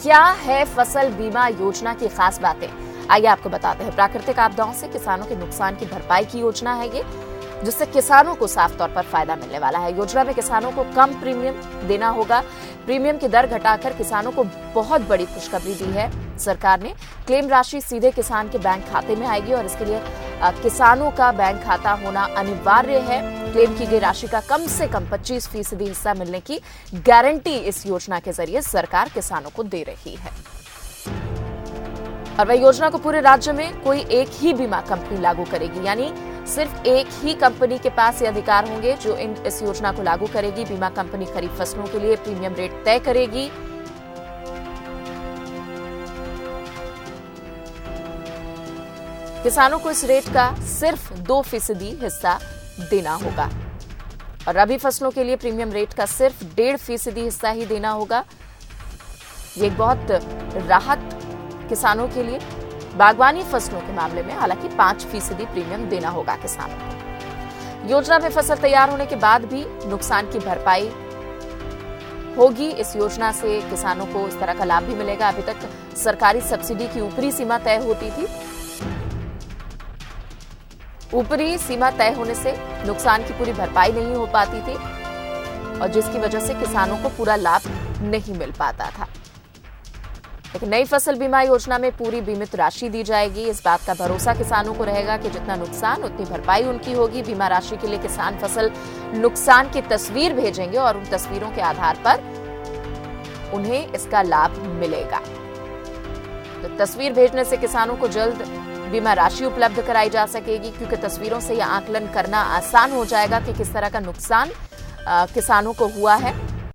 क्या है फसल बीमा योजना की खास बातें, आइए आपको बताते हैं। प्राकृतिक आपदाओं से किसानों के नुकसान की भरपाई की योजना है ये, जिससे किसानों को साफ तौर पर फायदा मिलने वाला है। योजना में किसानों को कम प्रीमियम देना होगा। प्रीमियम की दर घटाकर किसानों को बहुत बड़ी खुशखबरी दी है सरकार ने। क्लेम राशि सीधे किसान के बैंक खाते में आएगी और इसके लिए किसानों का बैंक खाता होना अनिवार्य है। क्लेम की गई राशि का कम से कम 25% हिस्सा मिलने की गारंटी इस योजना के जरिए सरकार किसानों को दे रही है। और वह योजना को पूरे राज्य में कोई एक ही बीमा कंपनी लागू करेगी, यानी सिर्फ एक ही कंपनी के पास ये अधिकार होंगे जो इस योजना को लागू करेगी। बीमा कंपनी खरीफ फसलों के लिए प्रीमियम रेट तय करेगी। किसानों को इस रेट का सिर्फ 2% हिस्सा देना होगा और रबी फसलों के लिए प्रीमियम रेट का सिर्फ 1.5% हिस्सा ही देना होगा। ये एक बहुत राहत किसानों के लिए। बागवानी फसलों के मामले में हालांकि 5% प्रीमियम देना होगा किसानों को। योजना में फसल तैयार होने के बाद भी नुकसान की भरपाई होगी। इस योजना से किसानों को इस तरह का लाभ भी मिलेगा। अभी तक सरकारी सब्सिडी की ऊपरी सीमा तय होती थी। ऊपरी सीमा तय होने से नुकसान की पूरी भरपाई नहीं हो पाती थी और जिसकी वजह से किसानों को पूरा लाभ नहीं मिल पाता था। लेकिन नई फसल बीमा योजना में पूरी बीमित राशि दी जाएगी। इस बात का भरोसा किसानों को रहेगा कि जितना नुकसान उतनी भरपाई उनकी होगी। बीमा राशि के लिए किसान फसल नुकसान की तस्वीर भेजेंगे और उन तस्वीरों के आधार पर उन्हें इसका लाभ मिलेगा। तो तस्वीर भेजने से किसानों को जल्द बीमा राशि उपलब्ध कराई जा सकेगी, क्योंकि तस्वीरों से यह आकलन करना आसान हो जाएगा कि किस तरह का नुकसान किसानों को हुआ है।